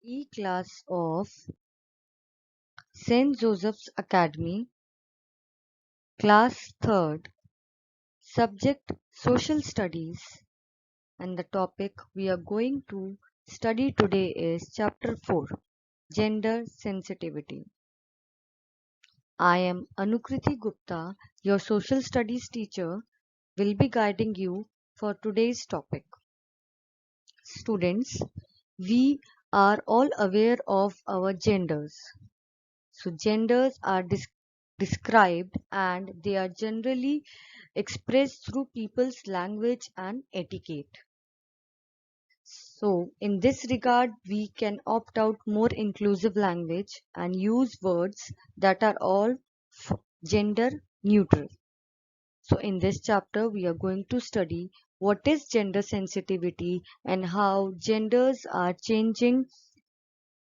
E-class of St. Joseph's Academy, class 3rd, subject Social Studies, and the topic we are going to study today is Chapter 4, Gender Sensitivity. I am Anukriti Gupta, your social studies teacher, will be guiding you for today's topic. Students, we are all aware of our genders. So genders are described and they are generally expressed through people's language and etiquette. So in this regard, we can opt out more inclusive language and use words that are all gender neutral. So in this chapter, we are going to study what is gender sensitivity and how genders are changing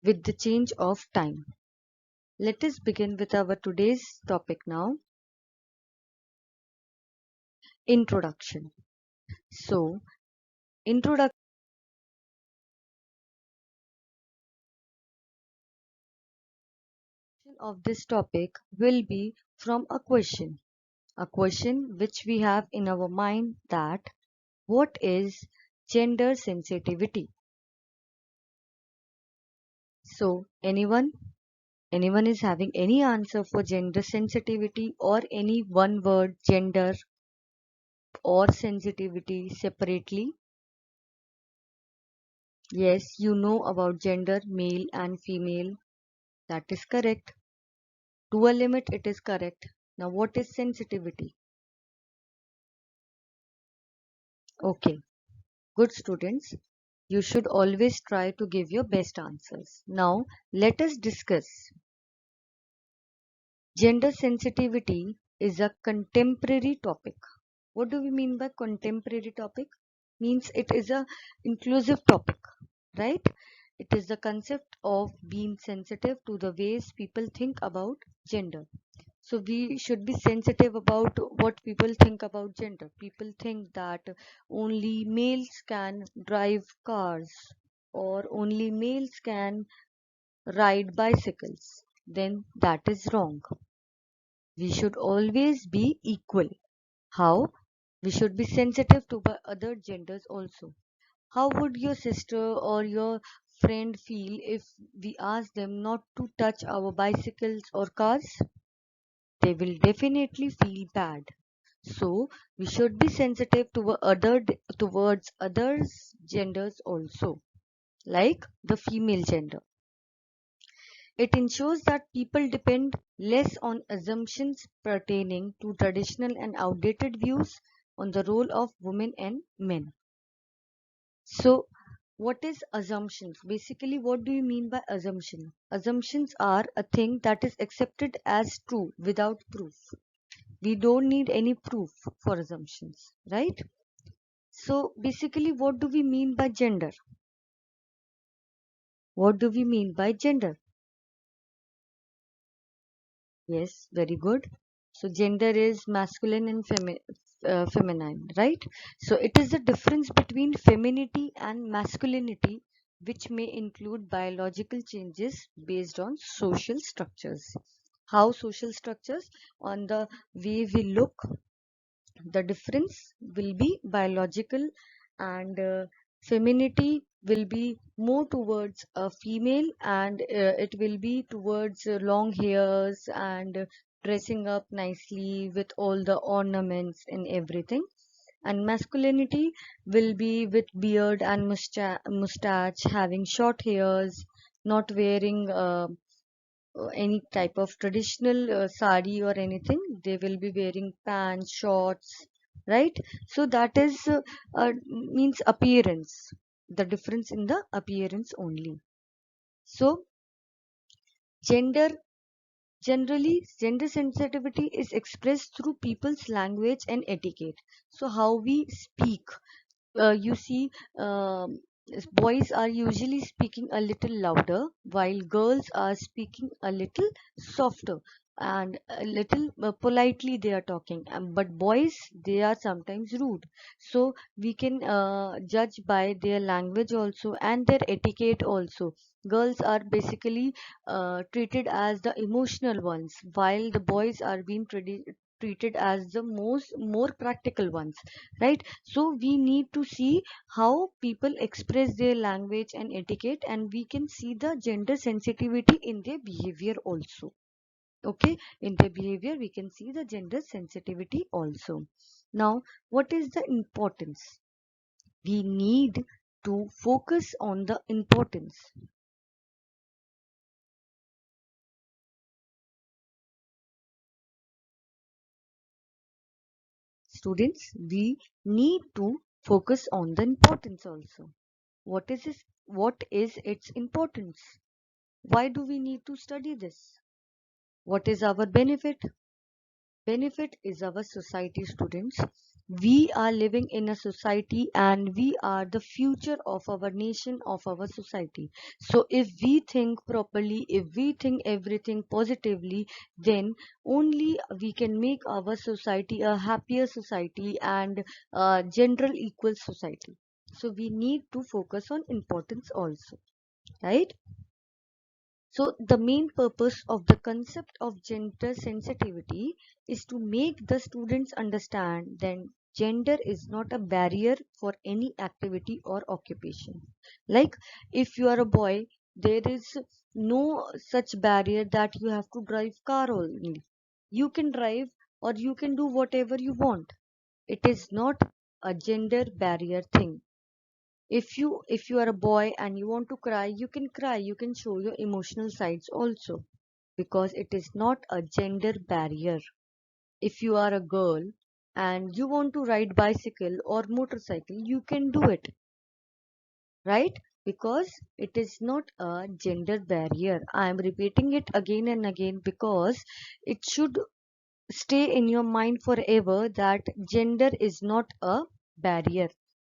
with the change of time. Let us begin with our today's topic now. Introduction. So, introduction of this topic will be from a question which we have in our mind, that what is gender sensitivity? So, anyone is having any answer for gender sensitivity, or any one word gender or sensitivity separately? Yes, you know about gender, male and female. That is correct. To a limit, it is correct. Now, what is sensitivity? Okay, good students. You should always try to give your best answers. Now, let us discuss. Gender sensitivity is a contemporary topic. What do we mean by contemporary topic? Means it is a inclusive topic, right? It is the concept of being sensitive to the ways people think about gender. So we should be sensitive about what people think about gender. People think that only males can drive cars, or only males can ride bicycles. Then that is wrong. We should always be equal. How? We should be sensitive to other genders also. How would your sister or your friend feel if we ask them not to touch our bicycles or cars? They will definitely feel bad. So we should be sensitive to towards others genders also, like the female gender. It ensures that people depend less on assumptions pertaining to traditional and outdated views on the role of women and men. So what is assumptions? Basically, what do you mean by assumption? Assumptions are a thing that is accepted as true without proof. We don't need any proof for assumptions, right? So basically, what do we mean by gender? What do we mean by gender? Yes, very good. So gender is masculine and feminine, right? So it is the difference between femininity and masculinity, which may include biological changes based on social structures. How social structures? On the way we look, the difference will be biological, and femininity will be more towards a female, and it will be towards long hairs and dressing up nicely with all the ornaments and everything. And masculinity will be with beard and mustache, having short hairs, not wearing any type of traditional sari or anything. They will be wearing pants, shorts, right? So that is means appearance, the difference in the appearance only. So gender gender sensitivity is expressed through people's language and etiquette. So how we speak, you see, boys are usually speaking a little louder while girls are speaking a little softer. and a little politely they are talking, but boys, they are sometimes rude. So we can judge by their language also and their etiquette also. Girls are basically treated as the emotional ones, while the boys are being treated as the more practical ones, right? So we need to see how people express their language and etiquette, and we can see the gender sensitivity in their behavior also. Okay, in their behavior we can see the gender sensitivity also. Now, what is the importance? We need to focus on the importance. Students, we need to focus on the importance also. What is its importance? Why do we need to study this? What is our benefit? Benefit is our society, students. We are living in a society, and we are the future of our nation, of our society. So if we think properly, if we think everything positively, then only we can make our society a happier society and a general equal society. So we need to focus on importance also, right? So, the main purpose of the concept of gender sensitivity is to make the students understand that gender is not a barrier for any activity or occupation. Like, if you are a boy, there is no such barrier that you have to drive car only. You can drive, or you can do whatever you want. It is not a gender barrier thing. If you are a boy and you want to cry, you can cry, you can show your emotional sides also, because it is not a gender barrier. If you are a girl and you want to ride bicycle or motorcycle, you can do it, right? Because it is not a gender barrier. I am repeating it again and again because it should stay in your mind forever that gender is not a barrier.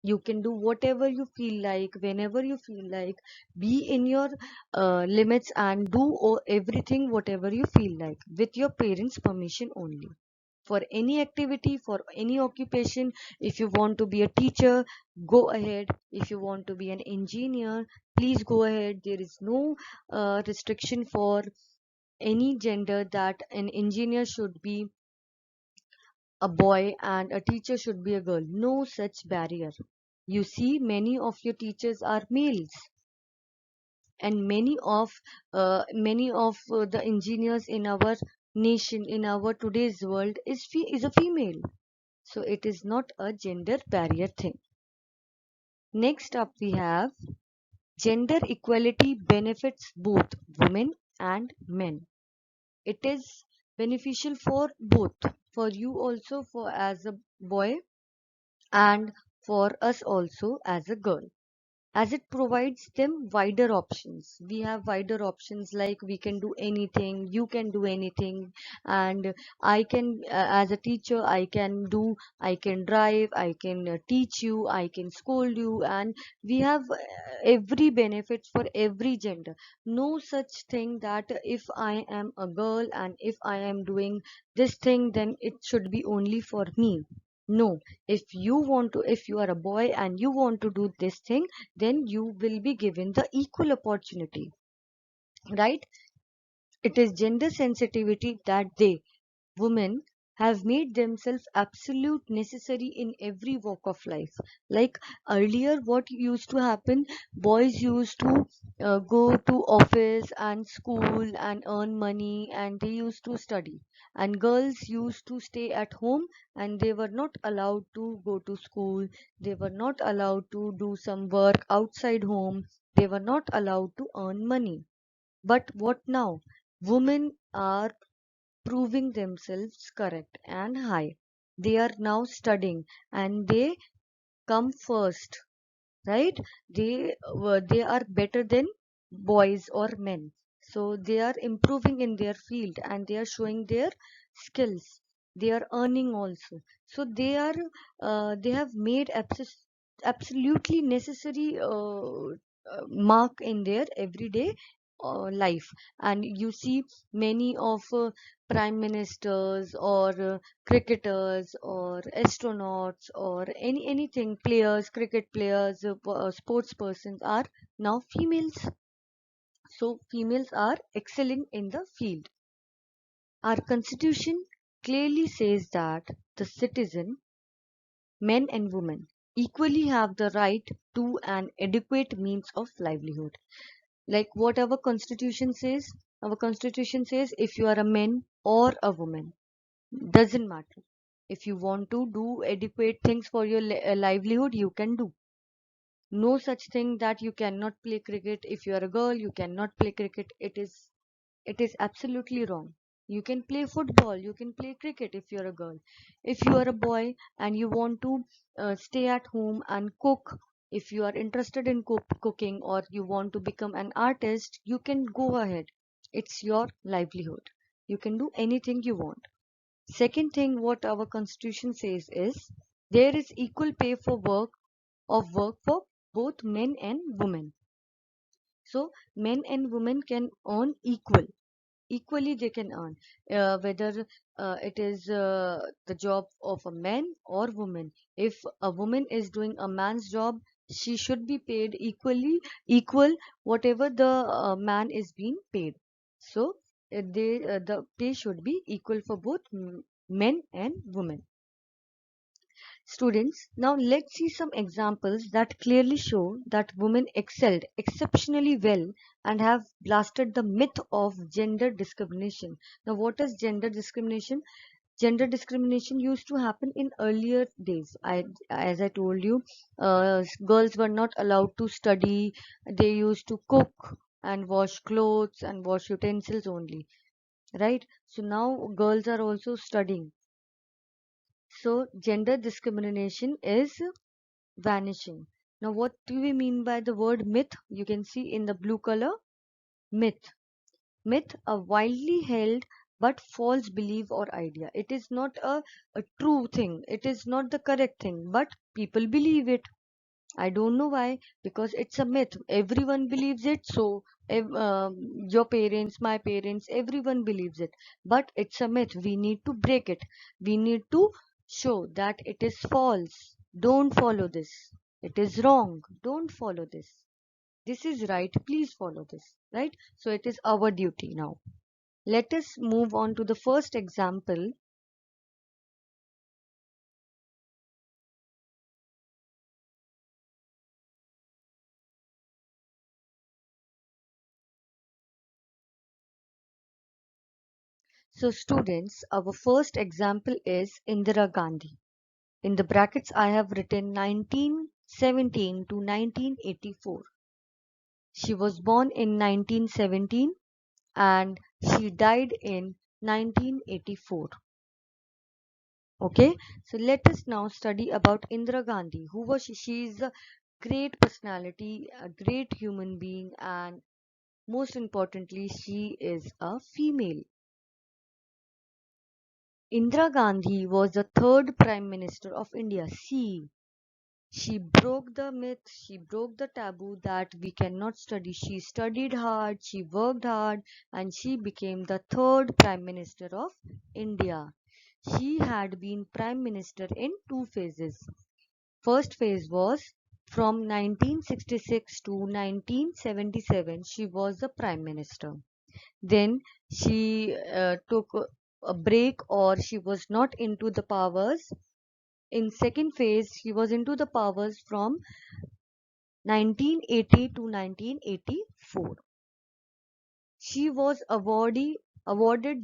You can do whatever you feel like, whenever you feel like. Be in your limits and do everything whatever you feel like with your parents' permission only. For any activity, for any occupation, if you want to be a teacher, go ahead. If you want to be an engineer, please go ahead. There is no restriction for any gender that an engineer should be a boy and a teacher should be a girl. No such barrier. You see, many of your teachers are males, and many of the engineers in our nation, in our today's world, is a female. So it is not a gender barrier thing. Next up, we have gender equality benefits both women and men. It is beneficial for both, for you also, for as a boy, and for us also as a girl, as it provides them wider options. We have wider options, like we can do anything, you can do anything, and I can, as a teacher, I can drive, I can teach you, I can scold you, and we have every benefit for every gender. No such thing that if I am a girl and if I am doing this thing, then it should be only for me. No, if you are a boy and you want to do this thing, then you will be given the equal opportunity, right? It is gender sensitivity that they, women, have made themselves absolute necessary in every walk of life. Like earlier, what used to happen, boys used to go to office and school and earn money, and they used to study, and girls used to stay at home, and they were not allowed to go to school, they were not allowed to do some work outside home, they were not allowed to earn money. But what now? Women are proving themselves correct and high. They are now studying, and they come first, right? They are better than boys or men. So they are improving in their field, and they are showing their skills. They are earning also. So they have made absolutely necessary mark in their everyday life. And you see many of prime ministers or cricketers or astronauts or anything, players, cricket players, sports persons are now females. So females are excelling in the field. Our constitution clearly says that the citizen, men and women, equally have the right to an adequate means of livelihood. Like what our constitution says, if you are a man or a woman, doesn't matter. If you want to do adequate things for your livelihood, you can do. No such thing that you cannot play cricket. If you are a girl, you cannot play cricket. It is absolutely wrong. You can play football, you can play cricket if you're a girl. If you are a boy and you want to stay at home and cook, if you are interested in cooking or you want to become an artist, you can go ahead. It's your livelihood. You can do anything you want. Second thing, what our constitution says is there is equal pay for work for both men and women. So men and women can earn equally. They can earn, whether it is the job of a man or woman. If a woman is doing a man's job, she should be paid equal whatever the man is being paid. So the pay should be equal for both men and women. Students, now let's see some examples that clearly show that women excelled exceptionally well and have blasted the myth of gender discrimination. Now, what is gender discrimination? Gender discrimination used to happen in earlier days. As I told you, girls were not allowed to study. They used to cook and wash clothes and wash utensils only, right? So now girls are also studying. So gender discrimination is vanishing. Now, what do we mean by the word myth? You can see in the blue color, myth. Myth, a widely held but false belief or idea. It is not a true thing. It is not the correct thing, but people believe it. I don't know why, because it's a myth. Everyone believes it. So, your parents, my parents, everyone believes it. But it's a myth. We need to break it. We need to show that it is false. Don't follow this. It is wrong. Don't follow this. This is right. Please follow this. Right? So, it is our duty now. Let us move on to the first example. So, students, our first example is Indira Gandhi. In the brackets, I have written 1917 to 1984. She was born in 1917 and she died in 1984. Okay, so let us now study about Indira Gandhi. Who was she? She is a great personality, a great human being, and most importantly, she is a female. Indira Gandhi was the third Prime Minister of India. See, she broke the myth, she broke the taboo that we cannot study. She studied hard, she worked hard, and she became the third Prime Minister of India. She had been Prime Minister in two phases. First phase was from 1966 to 1977, she was the Prime Minister. Then she took a break, or she was not into the powers. In second phase, he was into the powers from 1980 to 1984. She was awarded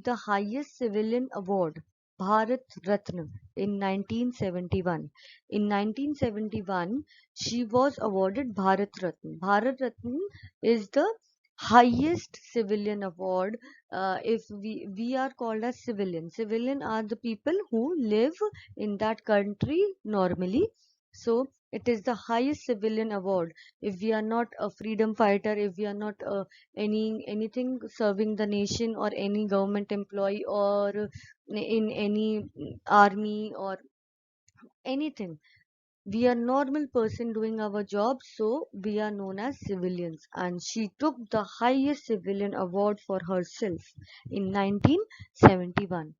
the highest civilian award, Bharat Ratna, in 1971. In 1971, she was awarded Bharat Ratna. Bharat Ratna is the highest civilian award. If we are called as civilian are the people who live in that country normally. So it is the highest civilian award. If we are not a freedom fighter, if we are not anything serving the nation, or any government employee, or in any army or anything, We are normal person doing our job, so we are known as civilians. And she took the highest civilian award for herself in 1971.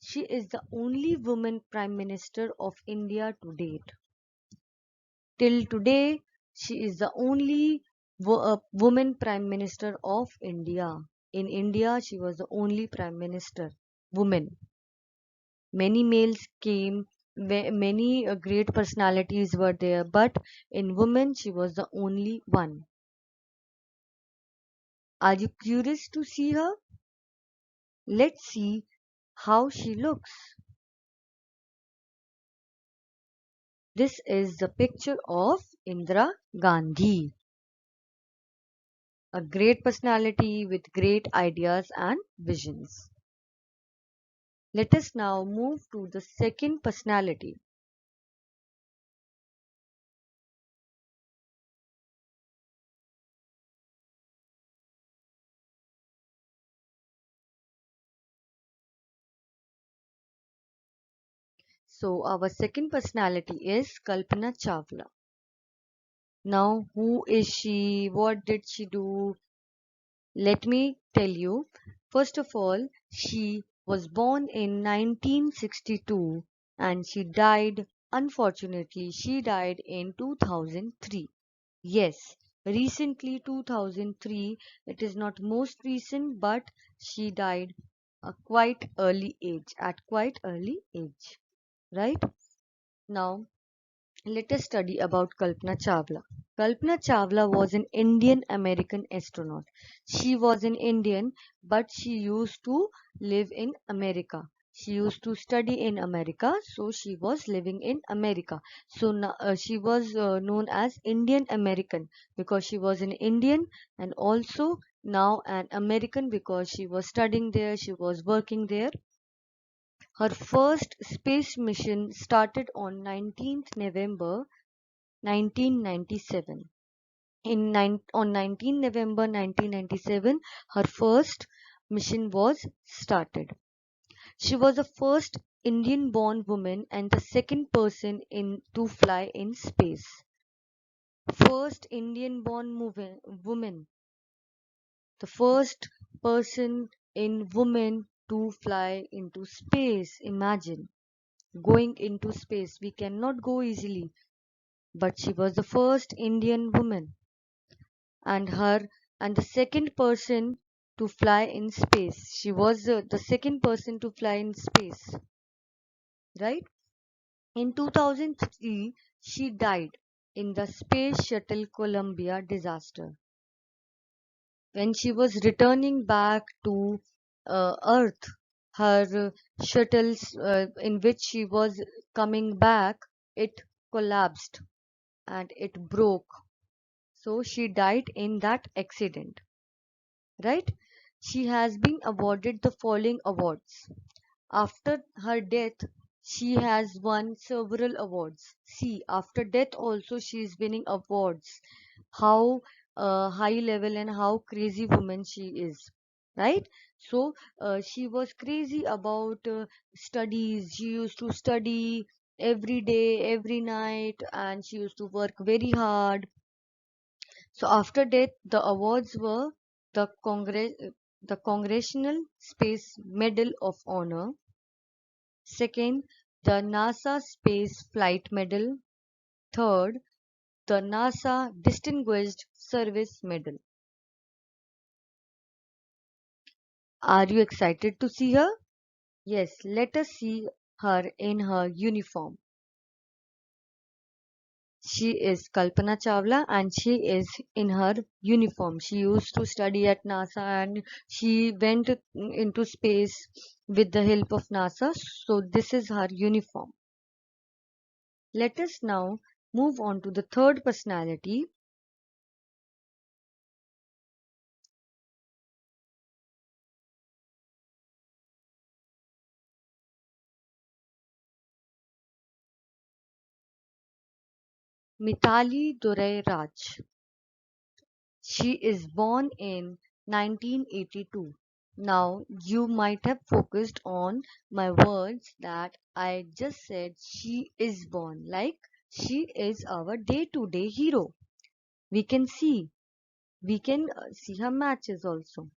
She is the only woman Prime Minister of India to date. Till today, she is the only woman Prime Minister of India. In India, she was the only Prime Minister, woman. Many males came, many great personalities were there, but in women, she was the only one. Are you curious to see her? Let's see how she looks. This is the picture of Indira Gandhi, a great personality with great ideas and visions. Let us now move to the second personality. So, our second personality is Kalpana Chawla. Now, who is she? What did she do? Let me tell you. First of all, she was born in 1962 and she died in 2003. Yes, recently 2003. It is not most recent, but she died at quite early age, right? Now, let us study about Kalpana Chawla. Kalpana Chawla was an Indian American astronaut. She was an Indian, but she used to live in America. She used to study in America, so she was living in America. So she was known as Indian American because she was an Indian, and also now an American because she was studying there, she was working there. Her first space mission started on 19th November 1997. On 19 November 1997, her first mission was started. She was the first Indian born woman and the second person to fly in space. First Indian born woman, the first person in woman to fly into space. Imagine going into space. We cannot go easily, but she was the first Indian woman. And the second person to fly in space. She was the second person to fly in space, right? In 2003, she died in the Space Shuttle Columbia disaster. When she was returning back to Earth, her shuttles in which she was coming back, it collapsed and it broke. So she died in that accident, right? She has been awarded the following awards. After her death, she has won several awards. See, after death also she is winning awards. How high level and how crazy woman she is, right? So she was crazy about studies. She used to study every day, every night, and she used to work very hard. So after that, the awards were the Congress, the Congressional Space Medal of Honor. Second, the NASA Space Flight Medal. Third, the NASA Distinguished Service Medal. Are you excited to see her? Yes, let us see her in her uniform. She is Kalpana Chawla and she is in her uniform. She used to study at NASA and she went into space with the help of NASA. So this is her uniform. Let us now move on to the third personality. Mithali Raj. She is born in 1982. Now, you might have focused on my words that I just said she is born, like She is our day-to-day hero. We can see, we can see her matches also.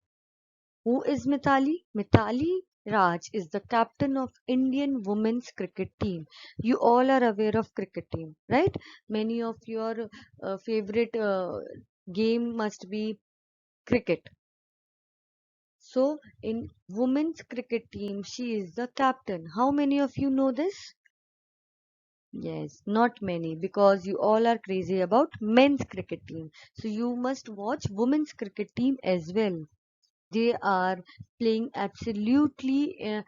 Who is Mithali? Mithali Raj is the captain of Indian women's cricket team. You all are aware of cricket team, right? Many of your favorite game must be cricket. So in women's cricket team, she is the captain. How many of you know this? Yes, not many because you all are crazy about men's cricket team. So you must watch women's cricket team as well. They are playing absolutely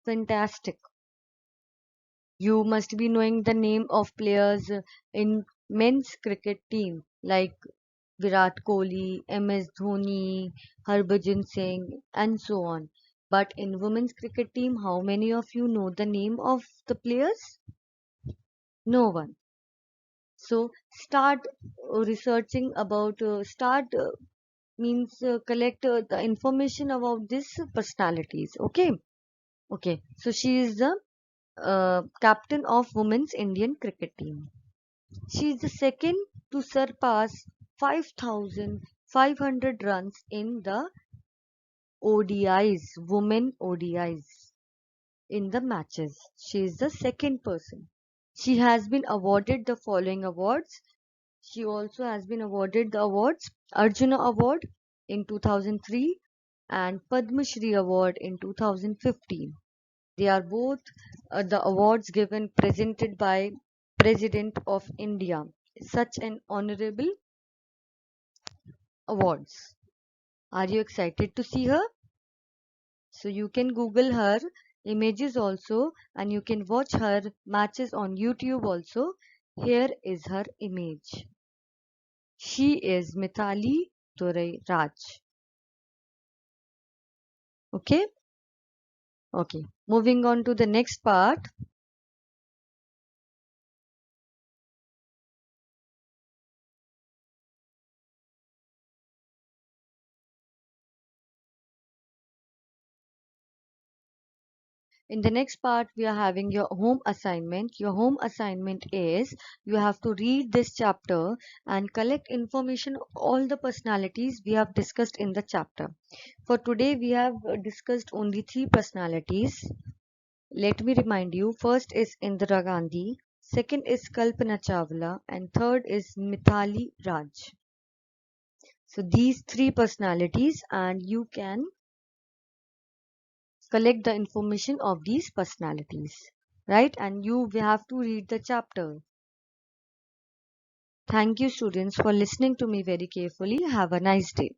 fantastic. You must be knowing the name of players in men's cricket team like Virat Kohli, MS Dhoni, Harbhajan Singh, and so on. But in women's cricket team, how many of you know the name of the players? No one. So start researching about, means collect the information about these personalities. Okay. Okay. So she is the captain of women's Indian cricket team. She is the second to surpass 5,500 runs in the ODIs, women ODIs, in the matches. She is the second person. She has been awarded the following awards. She also has been awarded the awards Arjuna Award in 2003 and Padma Shri Award in 2015. They are both the awards given presented by President of India. Such an honorable awards. Are you excited to see her? So you can Google her images also and you can watch her matches on YouTube also. Here is her image. She is Mithali Raj. Okay? Okay. Moving on to the next part. In the next part, we are having your home assignment. Your home assignment is you have to read this chapter and collect information all the personalities we have discussed in the chapter. For today, we have discussed only three personalities. Let me remind you, first is Indira Gandhi, second is Kalpana Chawla, and third is Mithali Raj. So these three personalities, and you can collect the information of these personalities, right? And you have to read the chapter. Thank you, students, for listening to me very carefully. Have a nice day.